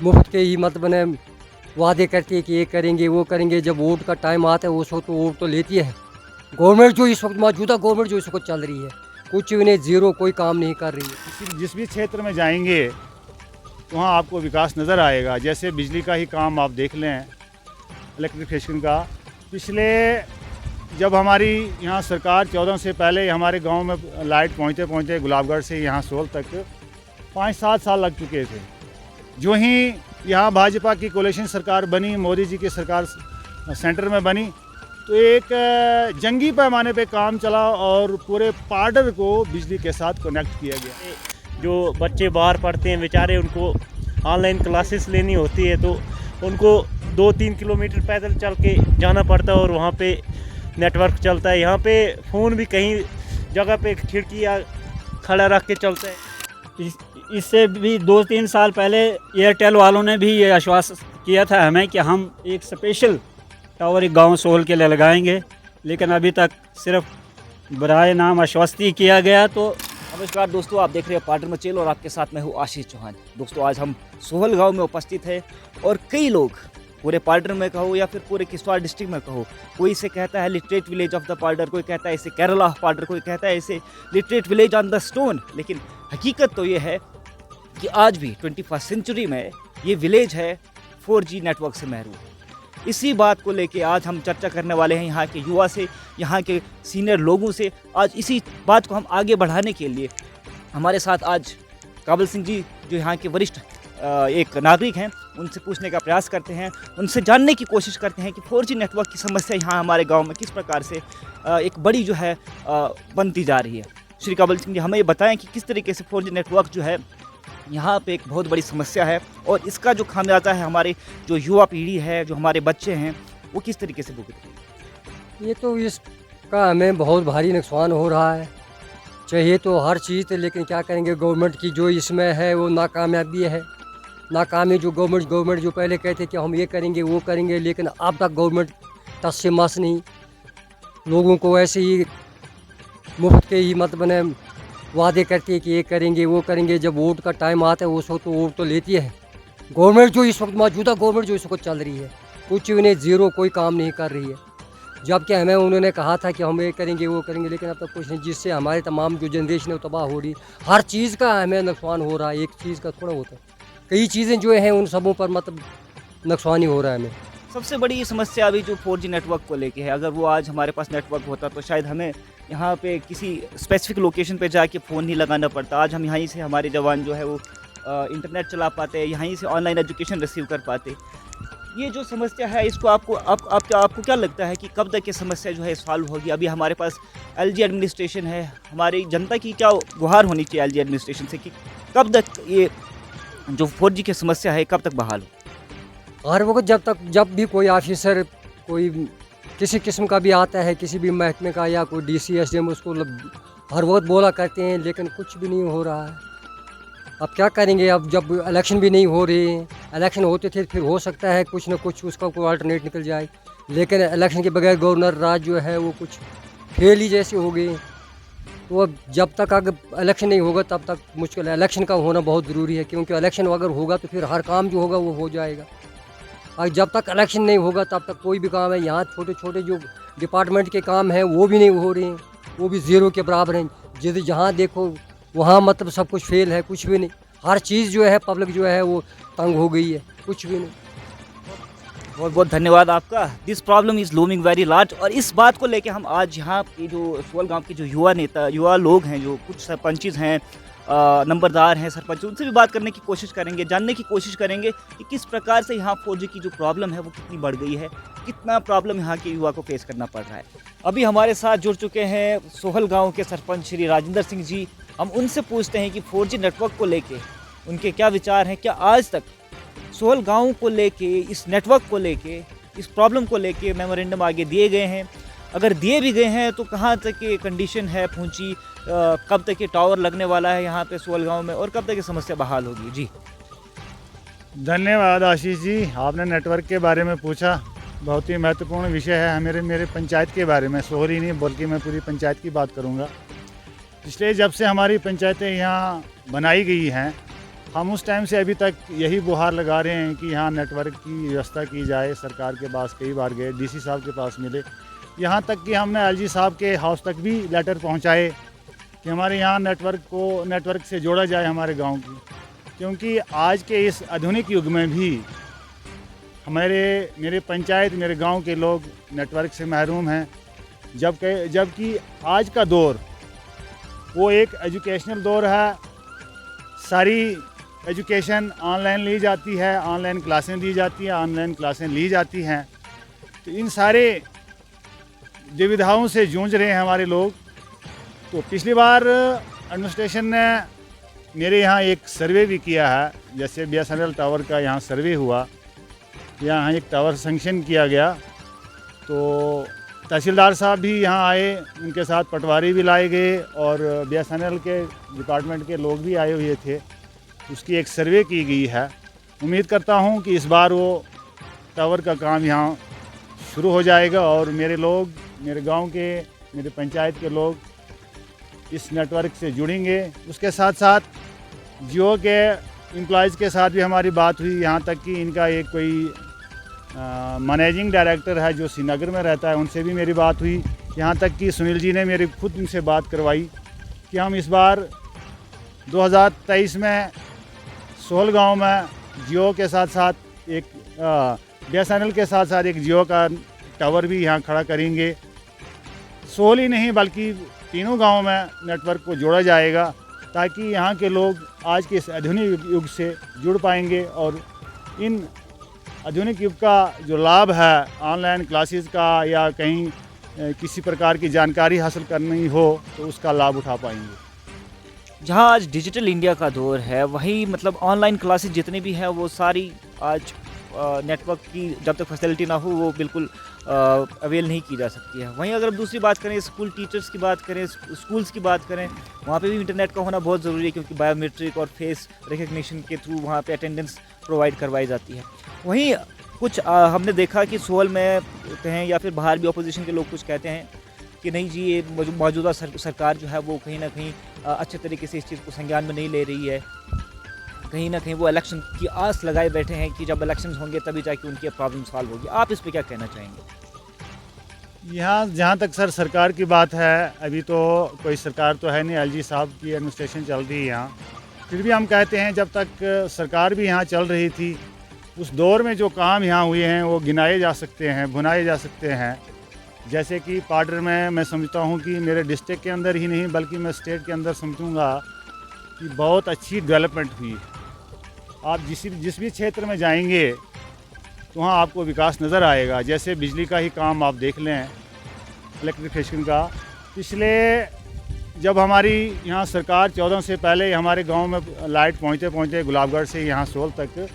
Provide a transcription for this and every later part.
मुफ्त के ही मतलब ने वादे करती है कि ये करेंगे वो करेंगे, जब वोट का टाइम आता है उस वक्त तो वोट तो लेती है। गवर्नमेंट जो इस वक्त मौजूदा गवर्नमेंट जो इस वक्त चल रही है, कुछ भी नहीं, ज़ीरो, कोई काम नहीं कर रही है। जिस भी क्षेत्र में जाएंगे वहाँ आपको विकास नज़र आएगा। जैसे बिजली का ही काम आप देख लें, इलेक्ट्रिफिकेशन का। पिछले जब हमारी यहाँ सरकार 14 से पहले हमारे गांव में लाइट पहुँचते पहुँचते गुलाबगढ़ से यहाँ सोल तक 5-7 साल लग चुके थे। जो ही यहाँ भाजपा की कोalition सरकार बनी, मोदी जी की सरकार सेंटर में बनी, तो एक जंगी पैमाने पे काम चला और पूरे पार्डर को बिजली के साथ कनेक्ट किया गया। जो बच्चे बाहर पढ़ते हैं बेचारे, उनको ऑनलाइन क्लासेस लेनी होती है तो उनको 2-3 किलोमीटर पैदल चल के जाना पड़ता है और वहाँ पे नेटवर्क चलता है। यहाँ पे फ़ोन भी कहीं जगह पे खिड़की या खड़ा रख के चलता है। इससे भी 2-3 साल पहले एयरटेल वालों ने भी ये आश्वासन किया था हमें कि हम एक स्पेशल टावर एक गांव सोहल के लिए लगाएंगे, लेकिन अभी तक सिर्फ बराए नाम आश्वस्ति किया गया। तो नमस्कार दोस्तों, आप देख रहे हैं पार्डर मचेल और आपके साथ मैं हूँ आशीष चौहान। दोस्तों आज हम सोहल गांव में उपस्थित हैं और कई लोग पूरे पार्डर में कहो या फिर पूरे किश्तवाड़ डिस्ट्रिक्ट में कहो, कोई इसे कहता है लिटरेट विलेज ऑफ द पार्डर, कोई कहता है इसे केरला ऑफ पार्डर, कोई कहता है इसे literate village on the stone. लेकिन हकीकत तो ये है कि आज भी 21st सेंचुरी में ये विलेज है 4G नेटवर्क से महरूम। इसी बात को लेके आज हम चर्चा करने वाले हैं यहाँ के युवा से, यहाँ के सीनियर लोगों से। आज इसी बात को हम आगे बढ़ाने के लिए हमारे साथ आज काबल सिंह जी, जो यहाँ के वरिष्ठ एक नागरिक हैं, उनसे पूछने का प्रयास करते हैं, उनसे जानने की कोशिश करते हैं कि 4G नेटवर्क की समस्या यहाँ हमारे गांव में किस प्रकार से एक बड़ी जो है बनती जा रही है। श्री काबल सिंह जी, हमें ये बताएं कि किस तरीके से 4G नेटवर्क जो है यहाँ पे एक बहुत बड़ी समस्या है और इसका जो खामियाजा है हमारे जो युवा पीढ़ी है, जो हमारे बच्चे हैं, वो किस तरीके से भुगत रहे हैं। ये तो इसका हमें बहुत भारी नुकसान हो रहा है। चाहिए तो हर चीज़, लेकिन क्या करेंगे, गवर्नमेंट की जो इसमें है वो नाकामयाबी है। नाकामी जो गवर्नमेंट जो पहले कहते कि हम ये करेंगे वो करेंगे, लेकिन अब तक गवर्नमेंट टस से मस नहीं। लोगों को ऐसे ही मुफ्त के ही मतलब ने वादे करती है कि ये करेंगे वो करेंगे, जब वोट का टाइम आता है उस वक्त तो वोट तो लेती है। गवर्नमेंट जो इस वक्त मौजूदा गवर्नमेंट जो इस वक्त चल रही है, कुछ भी नहीं, ज़ीरो, कोई काम नहीं कर रही है। जबकि हमें उन्होंने कहा था कि हम ये करेंगे वो करेंगे, लेकिन अब तक कुछ नहीं, जिससे हमारे तमाम जो जनरेशन है वो तबाह हो रही। हर चीज़ का हमें नुकसान हो रहा है, एक चीज़ का थोड़ा होता है, कई चीज़ें जो हैं उन सबों पर मतलब नुकसान ही हो रहा है हमें। सबसे बड़ी समस्या अभी जो 4G नेटवर्क को लेके है, अगर वो आज हमारे पास नेटवर्क होता तो शायद हमें यहाँ पे किसी स्पेसिफिक लोकेशन पे जाके फ़ोन नहीं लगाना पड़ता। आज हम यहीं से हमारे जवान जो है वो इंटरनेट चला पाते हैं, यहीं से ऑनलाइन एजुकेशन रिसीव कर पाते। ये जो समस्या है इसको आपको क्या लगता है कि कब तक ये समस्या जो है सॉल्व होगी? अभी हमारे पास LG एडमिनिस्ट्रेशन है, हमारी जनता की क्या गुहार होनी चाहिए LG एडमिनिस्ट्रेशन से कि कब तक ये जो 4G की समस्या है कब तक बहाल हो? हर वक्त जब भी कोई ऑफिसर कोई किसी किस्म का भी आता है, किसी भी महकमे का या कोई DC SDM, उसको हर वक्त बोला करते हैं, लेकिन कुछ भी नहीं हो रहा है। अब क्या करेंगे, अब जब इलेक्शन भी नहीं हो रहे हैं, इलेक्शन होते थे फिर हो सकता है कुछ ना कुछ उसका कोई अल्टरनेट निकल जाए, लेकिन इलेक्शन के बगैर गवर्नर राज जो है वो कुछ फेल ही जैसे हो गए। तो अब जब तक अगर इलेक्शन नहीं होगा तब तक मुश्किल है। इलेक्शन का होना बहुत ज़रूरी है, क्योंकि इलेक्शन अगर होगा तो फिर हर काम जो होगा वो हो जाएगा। और जब तक इलेक्शन नहीं होगा तब तक कोई भी काम है, यहाँ छोटे छोटे जो डिपार्टमेंट के काम हैं वो भी नहीं हो रहे हैं, वो भी ज़ीरो के बराबर हैं। जिस जहाँ देखो वहाँ मतलब सब कुछ फेल है, कुछ भी नहीं। हर चीज़ जो है पब्लिक जो है वो तंग हो गई है, कुछ भी नहीं। बहुत बहुत धन्यवाद आपका। This problem is looming very large और इस बात को लेके हम आज यहाँ के जो सोहल गांव के जो युवा लोग हैं, जो कुछ सरपंचेस हैं, नंबरदार हैं, सरपंच, उनसे भी बात करने की कोशिश करेंगे, जानने की कोशिश करेंगे कि किस प्रकार से यहाँ 4G की जो प्रॉब्लम है वो कितनी बढ़ गई है, कितना प्रॉब्लम यहाँ के युवा को फेस करना पड़ रहा है। अभी हमारे साथ जुड़ चुके हैं सोहल गाँव के सरपंच श्री राजेंद्र सिंह जी। हम उनसे पूछते हैं कि 4G नेटवर्क को लेके उनके क्या विचार हैं। क्या आज तक सोहल गाँव को लेके, इस नेटवर्क को लेके, इस प्रॉब्लम को लेके मेमोरेंडम आगे दिए गए हैं? अगर दिए भी गए हैं तो कहाँ तक ये कंडीशन है पहुँची, कब तक ये टावर लगने वाला है यहाँ पे सोहल गाँव में और कब तक ये समस्या बहाल होगी? जी धन्यवाद आशीष जी, आपने नेटवर्क के बारे में पूछा। बहुत ही महत्वपूर्ण विषय है। मेरे पंचायत के बारे में, सोहर ही नहीं बल्कि मैं पूरी पंचायत की बात करूँगा। इसलिए जब से हमारी पंचायतें यहाँ बनाई गई हैं, हम उस टाइम से अभी तक यही गुहार लगा रहे हैं कि यहाँ नेटवर्क की व्यवस्था की जाए। सरकार के पास कई बार गए, डीसी साहब के पास मिले, यहाँ तक कि हमने एलजी साहब के हाउस तक भी लेटर पहुँचाए कि हमारे यहाँ नेटवर्क से जोड़ा जाए हमारे गांव की। क्योंकि आज के इस आधुनिक युग में भी मेरे पंचायत, मेरे गांव के लोग नेटवर्क से महरूम हैं। जबकि आज का दौर वो एक एजुकेशनल दौर है। सारी एजुकेशन ऑनलाइन ली जाती है, ऑनलाइन क्लासें दी जाती हैं, ऑनलाइन क्लासें ली जाती हैं। तो इन सारे दुविधाओं से जूझ रहे हैं हमारे लोग। तो पिछली बार एडमिनिस्ट्रेशन ने मेरे यहाँ एक सर्वे भी किया है। जैसे BSNL टावर का यहाँ सर्वे हुआ, यहाँ एक टावर सैंक्शन किया गया, तो तहसीलदार साहब भी यहाँ आए, उनके साथ पटवारी भी लाए गए और BSNL के डिपार्टमेंट के लोग भी आए हुए थे। उसकी एक सर्वे की गई है। उम्मीद करता हूँ कि इस बार वो टावर का काम यहाँ शुरू हो जाएगा और मेरे लोग, मेरे गांव के, मेरे पंचायत के लोग इस नेटवर्क से जुड़ेंगे। उसके साथ साथ जियो के एम्प्लॉयज़ के साथ भी हमारी बात हुई, यहाँ तक कि इनका एक कोई मैनेजिंग डायरेक्टर है जो श्रीनगर में रहता है, उनसे भी मेरी बात हुई। यहाँ तक कि सुनील जी ने मेरी खुद उनसे बात करवाई कि हम इस बार 2023 में सोहल गांव में जियो के साथ साथ एक BSNL के साथ साथ एक जियो का टावर भी यहाँ खड़ा करेंगे। सोहल ही नहीं बल्कि तीनों गाँव में नेटवर्क को जोड़ा जाएगा ताकि यहाँ के लोग आज के इस आधुनिक युग से जुड़ पाएंगे और इन आधुनिक युग का जो लाभ है ऑनलाइन क्लासेस का या कहीं किसी प्रकार की जानकारी हासिल करनी हो तो उसका लाभ उठा पाएंगे। जहाँ आज डिजिटल इंडिया का दौर है, वहीं मतलब ऑनलाइन क्लासेस जितनी भी हैं वो सारी आज नेटवर्क की जब तक फैसिलिटी ना हो वो बिल्कुल अवेल नहीं की जा सकती है। वहीं अगर हम दूसरी बात करें, स्कूल टीचर्स की बात करें, स्कूल्स की बात करें, वहाँ पे भी इंटरनेट का होना बहुत ज़रूरी है क्योंकि बायोमेट्रिक और फेस रिकग्निशन के थ्रू वहाँ पे अटेंडेंस प्रोवाइड करवाई जाती है। वहीं कुछ हमने देखा कि सोहल में कहें या फिर बाहर भी अपोजिशन के लोग कुछ कहते हैं कि नहीं जी, ये मौजूदा सरकार जो है वो कहीं ना कहीं अच्छे तरीके से इस चीज़ को संज्ञान में नहीं ले रही है। कहीं ना कहीं वो इलेक्शन की आस लगाए बैठे हैं कि जब इलेक्शन होंगे तभी जाके उनकी प्रॉब्लम सॉल्व होगी। आप इस पर क्या कहना चाहेंगे? यहाँ जहाँ तक सर सरकार की बात है, अभी तो कोई सरकार तो है नहीं, एलजी साहब की एडमिनिस्ट्रेशन चल रही है यहाँ। फिर भी हम कहते हैं जब तक सरकार भी यहाँ चल रही थी उस दौर में जो काम यहाँ हुए हैं वो गिनाए जा सकते हैं, भुनाए जा सकते हैं। जैसे कि पाडर में मैं समझता हूँ कि मेरे डिस्ट्रिक्ट के अंदर ही नहीं बल्कि मैं स्टेट के अंदर समझूँगा कि बहुत अच्छी डेवलपमेंट हुई है। आप जिस भी क्षेत्र में जाएंगे तो वहाँ आपको विकास नज़र आएगा। जैसे बिजली का ही काम आप देख लें, इलेक्ट्रिफिकेशन का। पिछले जब हमारी यहाँ सरकार 14 से पहले हमारे गांव में लाइट पहुँचते पहुँचते गुलाबगढ़ से यहाँ सोहल तक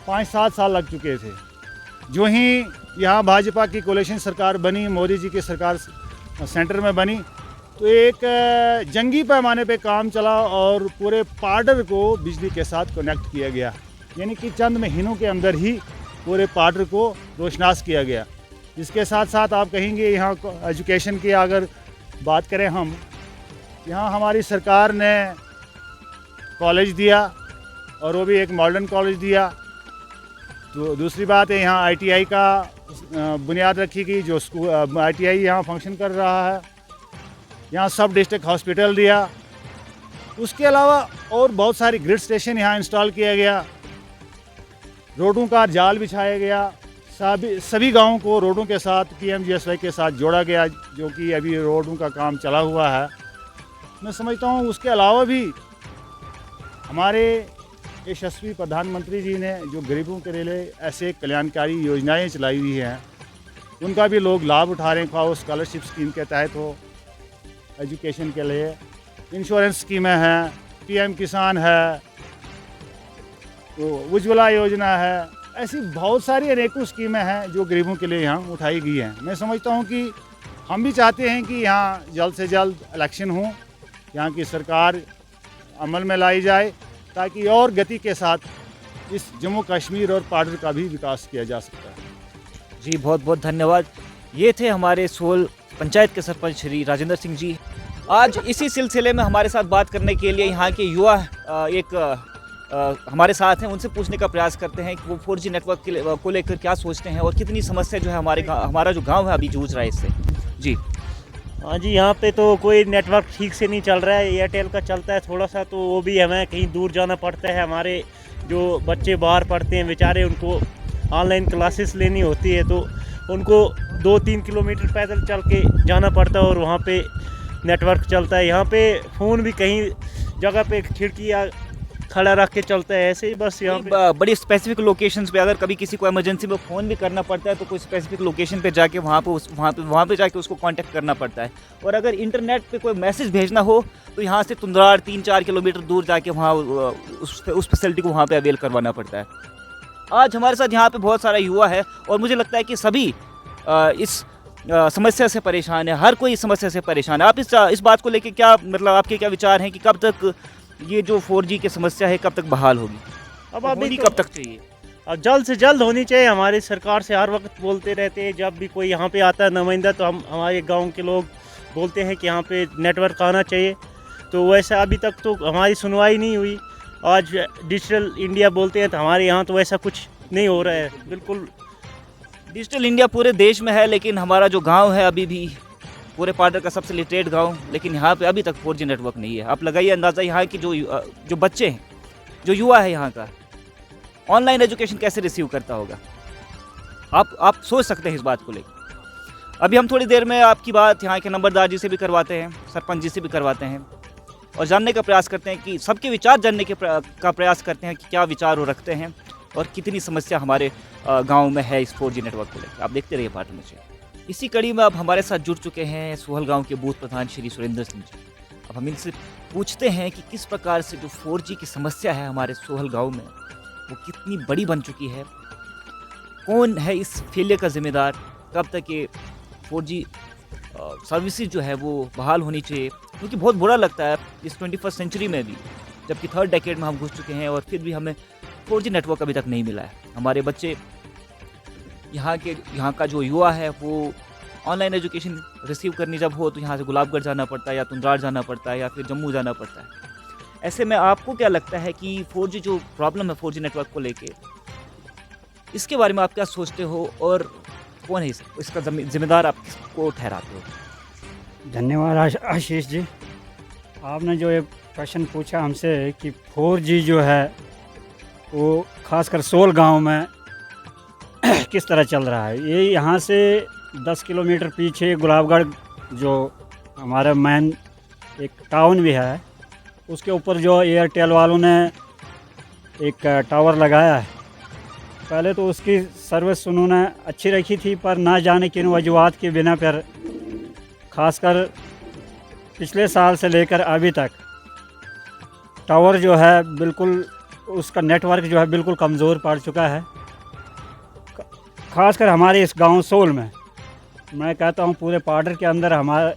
5-7 साल लग चुके थे। जो ही यहाँ भाजपा की कोalition सरकार बनी, मोदी जी की सरकार सेंटर में बनी, तो एक जंगी पैमाने पे काम चला और पूरे पाडर को बिजली के साथ कनेक्ट किया गया। यानी कि चंद महीनों के अंदर ही पूरे पाडर को रोशनास किया गया। इसके साथ साथ आप कहेंगे यहाँ एजुकेशन की अगर बात करें हम, यहाँ हमारी सरकार ने कॉलेज दिया और वो भी एक मॉडर्न कॉलेज दिया। तो दूसरी बात है यहाँ ITI का बुनियाद रखी गई, जो ITI यहाँ फंक्शन कर रहा है। यहाँ सब डिस्ट्रिक्ट हॉस्पिटल दिया। उसके अलावा और बहुत सारी ग्रिड स्टेशन यहाँ इंस्टॉल किया गया। रोडों का जाल बिछाया गया। सभी गांवों को रोडों के साथ PMGSY के साथ जोड़ा गया, जो कि अभी रोडों का काम चला हुआ है। मैं समझता हूँ उसके अलावा भी हमारे यशस्वी प्रधानमंत्री जी ने जो गरीबों के लिए ऐसे कल्याणकारी योजनाएं चलाई हुई हैं उनका भी लोग लाभ उठा रहे हैं। खाओ स्कॉलरशिप स्कीम के तहत हो, एजुकेशन के लिए इंश्योरेंस स्कीमें हैं, PM किसान है, तो उज्ज्वला योजना है। ऐसी बहुत सारी अनेकों स्कीमें हैं जो गरीबों के लिए यहाँ उठाई गई हैं। मैं समझता हूँ कि हम भी चाहते हैं कि यहाँ जल्द से जल्द इलेक्शन हो, यहाँ की सरकार अमल में लाई जाए ताकि और गति के साथ इस जम्मू कश्मीर और पाडर का भी विकास किया जा सकता है। जी बहुत बहुत धन्यवाद। ये थे हमारे सोहल पंचायत के सरपंच श्री राजेंद्र सिंह जी। आज इसी सिलसिले में हमारे साथ बात करने के लिए यहाँ के युवा एक हमारे साथ हैं, उनसे पूछने का प्रयास करते हैं कि वो 4G नेटवर्क को लेकर क्या सोचते हैं और कितनी समस्या जो है हमारा जो गांव है अभी जूझ रहा है इससे। जी हाँ जी, यहाँ पे तो कोई नेटवर्क ठीक से नहीं चल रहा है। एयरटेल का चलता है थोड़ा सा, तो वो भी हमें कहीं दूर जाना पड़ता है। हमारे जो बच्चे बाहर पढ़ते हैं बेचारे, उनको ऑनलाइन क्लासेस लेनी होती है, तो उनको 2-3 किलोमीटर पैदल चल के जाना पड़ता है और वहाँ पे नेटवर्क चलता है। यहाँ पे फ़ोन भी कहीं जगह पे खिड़की या खड़ा रख के चलता है, ऐसे ही बस यहाँ पे। बड़ी स्पेसिफिक लोकेशंस पे अगर कभी किसी को इमरजेंसी में फ़ोन भी करना पड़ता है तो कोई स्पेसिफिक लोकेशन पे जाके वहाँ पे जाके उसको कांटेक्ट करना पड़ता है। और अगर इंटरनेट पे कोई मैसेज भेजना हो तो यहाँ से तुंद्रार 3-4 किलोमीटर दूर जाके वहाँ उस फैसिलिटी को वहाँ पे अवेल करवाना पड़ता है। आज हमारे साथ यहाँ पे बहुत सारा युवा है और मुझे लगता है कि सभी इस समस्या से परेशान है, हर कोई इस समस्या से परेशान है। आप इस बात को लेके क्या मतलब आपके क्या विचार हैं कि कब तक ये जो 4G की समस्या है कब तक बहाल होगी? अब अभी होनी तो कब तक चाहिए? अब जल्द से जल्द होनी चाहिए। हमारी सरकार से हर वक्त बोलते रहते हैं, जब भी कोई यहाँ पे आता है नुमाइंदा तो हमारे गांव के लोग बोलते हैं कि यहाँ पे नेटवर्क आना चाहिए। तो वैसा अभी तक तो हमारी सुनवाई नहीं हुई। आज डिजिटल इंडिया बोलते हैं तो हमारे यहाँ तो वैसा कुछ नहीं हो रहा है। बिल्कुल डिजिटल इंडिया पूरे देश में है, लेकिन हमारा जो गांव है अभी भी पूरे पार्डर का सबसे लिटरेट गांव, लेकिन यहाँ पे अभी तक 4G नेटवर्क नहीं है। आप लगाइए अंदाज़ा यहाँ की जो बच्चे हैं, जो युवा है यहाँ का, ऑनलाइन एजुकेशन कैसे रिसीव करता होगा। आप सोच सकते हैं इस बात को लेकर। अभी हम थोड़ी देर में आपकी बात यहाँ के नंबरदार जी से भी करवाते हैं, सरपंच जी से भी करवाते हैं और जानने का प्रयास करते हैं कि सबके विचार जानने का प्रयास करते हैं कि क्या विचार वो रखते हैं और कितनी समस्या हमारे गांव में है इस 4G नेटवर्क को लेकर। आप देखते रहिए पार्ट में से। इसी कड़ी में अब हमारे साथ जुड़ चुके हैं सोहल गांव के बूथ प्रधान श्री सुरेंद्र सिंह जी। अब हम इनसे पूछते हैं कि किस प्रकार से जो 4G की समस्या है हमारे सोहल गांव में वो कितनी बड़ी बन चुकी है, कौन है इस फेलियर का जिम्मेदार, कब तक ये 4G सर्विसेज जो है वो बहाल होनी चाहिए। क्योंकि बहुत बुरा लगता है इस 21st सेंचुरी में भी, जबकि 3rd डेकेड में हम घुस चुके हैं और फिर भी हमें 4G नेटवर्क अभी तक नहीं मिला है। हमारे बच्चे यहाँ का जो युवा है वो ऑनलाइन एजुकेशन रिसीव करनी जब हो तो यहाँ से गुलाबगढ़ जाना पड़ता है या तुंद्रार जाना पड़ता है या फिर जम्मू जाना पड़ता है। ऐसे में आपको क्या लगता है कि 4G जो प्रॉब्लम है 4G नेटवर्क को लेके, इसके बारे में आप क्या सोचते हो और कौन है इसका जिम्मेदार आप किसको ठहराते हो? धन्यवाद आशीष जी। आपने जो ये प्रश्न पूछा हमसे कि 4G जो है वो खासकर सोल गांव में किस तरह चल रहा है। ये यहाँ से 10 किलोमीटर पीछे गुलाबगढ़ जो हमारा मेन एक टाउन भी है, उसके ऊपर जो एयरटेल वालों ने एक टावर लगाया है। पहले तो उसकी सर्विस उन्होंने अच्छी रखी थी, पर ना जाने किन वजूहात की बिना पर खासकर पिछले साल से लेकर अभी तक टावर जो है बिल्कुल उसका नेटवर्क जो है बिल्कुल कमज़ोर पड़ चुका है। खासकर हमारे इस गांव सोल में, मैं कहता हूं पूरे पार्डर के अंदर हमारा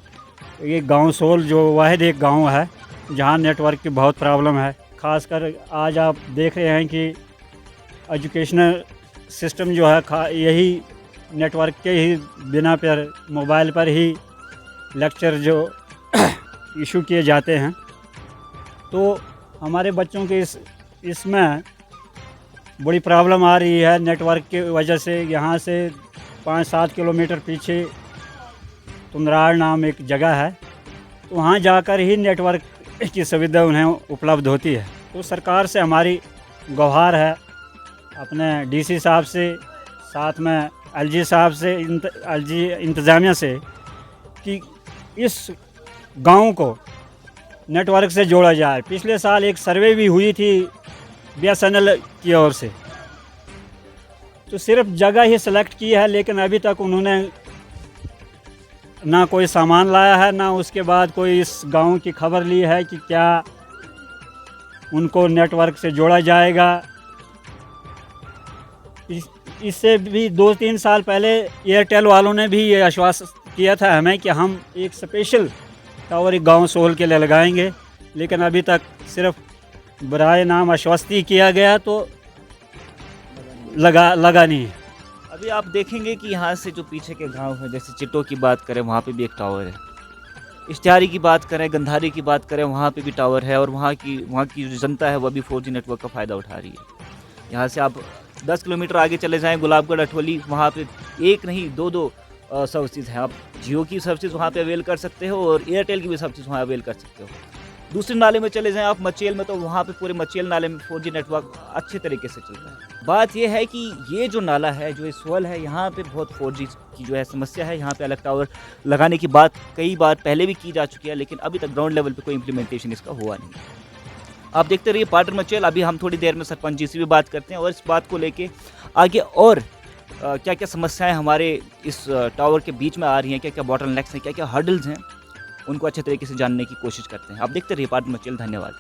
ये गांव सोल जो वाहिद एक गांव है जहां नेटवर्क की बहुत प्रॉब्लम है। खासकर आज आप देख रहे हैं कि एजुकेशनल सिस्टम जो है यही नेटवर्क के ही बिना पर मोबाइल पर ही लेक्चर जो इशू किए जाते हैं। तो हमारे बच्चों के इसमें बड़ी प्रॉब्लम आ रही है नेटवर्क की वजह से। यहाँ से 5-7 किलोमीटर पीछे तुंद्रार नाम एक जगह है, तो वहाँ जाकर ही नेटवर्क की सुविधा उन्हें उपलब्ध होती है। तो सरकार से हमारी गुहार है अपने डीसी साहब से, साथ में एलजी साहब से, एलजी इंतज़ामिया से, कि इस गांव को नेटवर्क से जोड़ा जाए। पिछले साल एक सर्वे भी हुई थी BSNL की ओर से, तो सिर्फ जगह ही सेलेक्ट की है, लेकिन अभी तक उन्होंने ना कोई सामान लाया है, ना उसके बाद कोई इस गांव की खबर ली है कि क्या उनको नेटवर्क से जोड़ा जाएगा। इससे भी 2-3 साल पहले एयरटेल वालों ने भी ये आश्वासन किया था हमें कि हम एक स्पेशल टावर एक गाँव सोहल के लिए लगाएंगे, लेकिन अभी तक सिर्फ बराए नाम आश्वस्ति किया गया, तो लगा नहीं है। अभी आप देखेंगे कि यहाँ से जो पीछे के गांव है, जैसे चिट्टो की बात करें, वहाँ पे भी एक टावर है। इश्तिहारी की बात करें, गंधारी की बात करें, वहाँ पे भी टावर है और वहाँ की जो जनता है वह भी 4G नेटवर्क का फ़ायदा उठा रही है। यहाँ से आप 10 किलोमीटर आगे चले जाएं, गुलाबगढ़ अठवली, वहाँ पे एक नहीं दो सर्विसेज हैं। आप जियो की सर्विसेज वहाँ पे अवेल कर सकते हो और एयरटेल की भी सर्विसेज वहाँ अवेल कर सकते हो। दूसरे नाले में चले जाएं आप मचेल में, तो वहाँ पे पूरे मचेल नाले में 4G नेटवर्क अच्छे तरीके से चलता है। बात यह है कि ये जो नाला है, जो ये सोहल है, यहाँ पे बहुत 4G की जो है समस्या है। यहाँ पे अलग टावर लगाने की बात कई बार पहले भी की जा चुकी है, लेकिन अभी तक ग्राउंड लेवल पे कोई इम्प्लीमेंटेशन इसका हुआ नहीं। आप देखते रहिए पाटर मचेल। अभी हम थोड़ी देर में सरपंच जी से भी बात करते हैं और इस बात को लेके आगे और क्या क्या समस्याएं हमारे इस टावर के बीच में आ रही हैं, क्या क्या बॉटल नेक्स हैं, क्या क्या हर्डल्स हैं, उनको अच्छे तरीके से जानने की कोशिश करते हैं। आप देखते रहिए पाटर मचेल। धन्यवाद।